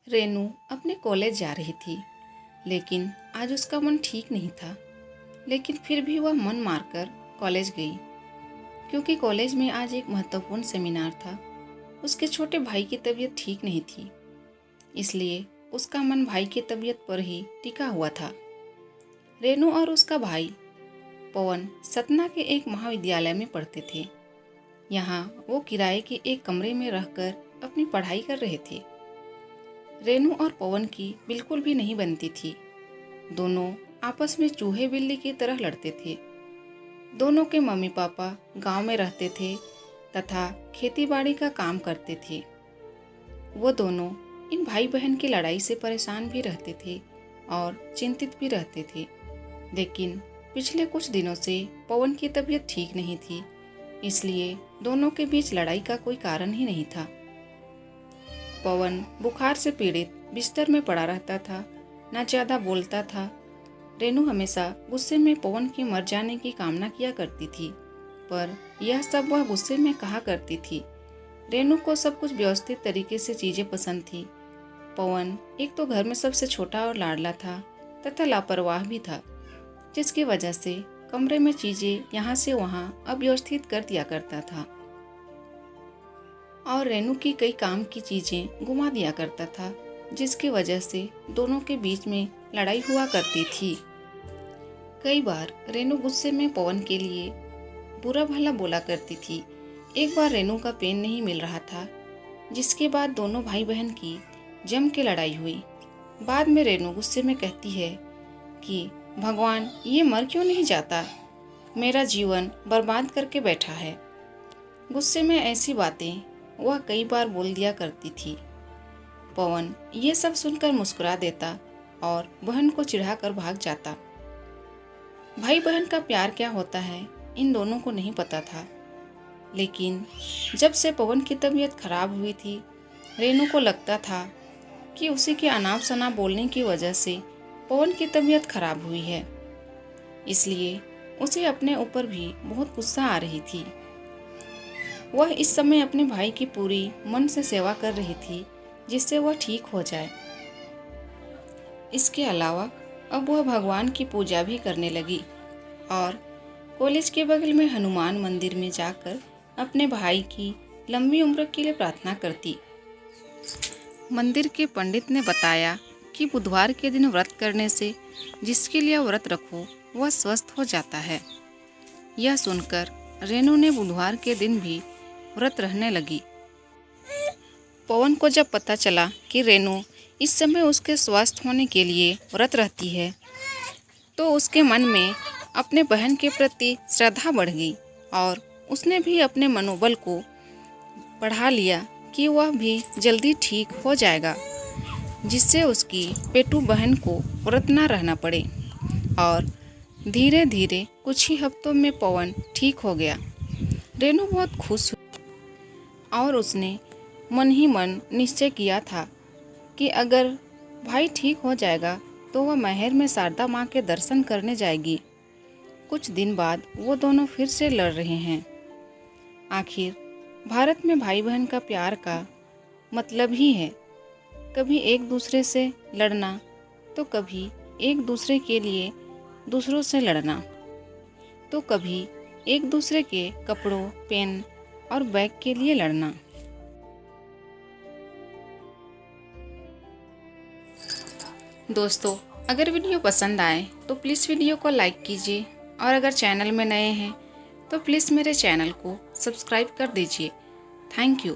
रेनू अपने कॉलेज जा रही थी, लेकिन आज उसका मन ठीक नहीं था। लेकिन फिर भी वह मन मारकर कॉलेज गई, क्योंकि कॉलेज में आज एक महत्वपूर्ण सेमिनार था। उसके छोटे भाई की तबीयत ठीक नहीं थी, इसलिए उसका मन भाई की तबीयत पर ही टिका हुआ था। रेनू और उसका भाई पवन सतना के एक महाविद्यालय में पढ़ते थे। यहाँ वो किराए के एक कमरे में रहकर अपनी पढ़ाई कर रहे थे। रेनू और पवन की बिल्कुल भी नहीं बनती थी। दोनों आपस में चूहे बिल्ली की तरह लड़ते थे। दोनों के मम्मी पापा गांव में रहते थे तथा खेतीबाड़ी का काम करते थे। वो दोनों इन भाई बहन की लड़ाई से परेशान भी रहते थे और चिंतित भी रहते थे। लेकिन पिछले कुछ दिनों से पवन की तबीयत ठीक नहीं थी, इसलिए दोनों के बीच लड़ाई का कोई कारण ही नहीं था। पवन बुखार से पीड़ित बिस्तर में पड़ा रहता था, न ज़्यादा बोलता था। रेनू हमेशा गुस्से में पवन के मर जाने की कामना किया करती थी, पर यह सब वह गुस्से में कहा करती थी। रेनू को सब कुछ व्यवस्थित तरीके से चीज़ें पसंद थी। पवन एक तो घर में सबसे छोटा और लाडला था तथा लापरवाह भी था, जिसकी वजह से कमरे में चीज़ें यहाँ से वहाँ अव्यवस्थित कर दिया करता था और रेनू की कई काम की चीज़ें घुमा दिया करता था, जिसकी वजह से दोनों के बीच में लड़ाई हुआ करती थी। कई बार रेनू गुस्से में पवन के लिए बुरा भला बोला करती थी। एक बार रेनू का पेन नहीं मिल रहा था, जिसके बाद दोनों भाई बहन की जम के लड़ाई हुई। बाद में रेनू गुस्से में कहती है कि भगवान, ये मर क्यों नहीं जाता, मेरा जीवन बर्बाद करके बैठा है। गुस्से में ऐसी बातें वह कई बार बोल दिया करती थी। पवन ये सब सुनकर मुस्कुरा देता और बहन को चिढ़ाकर भाग जाता। भाई बहन का प्यार क्या होता है इन दोनों को नहीं पता था। लेकिन जब से पवन की तबीयत खराब हुई थी, रेनू को लगता था कि उसी के अनाप शनाप बोलने की वजह से पवन की तबीयत खराब हुई है, इसलिए उसे अपने ऊपर भी बहुत गुस्सा आ रही थी। वह इस समय अपने भाई की पूरी मन से सेवा कर रही थी, जिससे वह ठीक हो जाए। इसके अलावा अब वह भगवान की पूजा भी करने लगी और कॉलेज के बगल में हनुमान मंदिर में जाकर अपने भाई की लंबी उम्र के लिए प्रार्थना करती। मंदिर के पंडित ने बताया कि बुधवार के दिन व्रत करने से जिसके लिए व्रत रखो वह स्वस्थ हो जाता है। यह सुनकर रेनू ने बुधवार के दिन भी व्रत रहने लगी। पवन को जब पता चला कि रेनू इस समय उसके स्वस्थ होने के लिए व्रत रहती है, तो उसके मन में अपने बहन के प्रति श्रद्धा बढ़ गई और उसने भी अपने मनोबल को बढ़ा लिया कि वह भी जल्दी ठीक हो जाएगा, जिससे उसकी पेटू बहन को व्रत न रहना पड़े। और धीरे धीरे कुछ ही हफ्तों में पवन ठीक हो गया। रेनू बहुत खुश हुई और उसने मन ही मन निश्चय किया था कि अगर भाई ठीक हो जाएगा तो वह महर में शारदा माँ के दर्शन करने जाएगी। कुछ दिन बाद वो दोनों फिर से लड़ रहे हैं। आखिर भारत में भाई बहन का प्यार का मतलब ही है कभी एक दूसरे से लड़ना, तो कभी एक दूसरे के लिए दूसरों से लड़ना, तो कभी एक दूसरे के कपड़ों, पेन और बैग के लिए लड़ना। दोस्तों, अगर वीडियो पसंद आए तो प्लीज़ वीडियो को लाइक कीजिए और अगर चैनल में नए हैं तो प्लीज़ मेरे चैनल को सब्सक्राइब कर दीजिए। Thank you.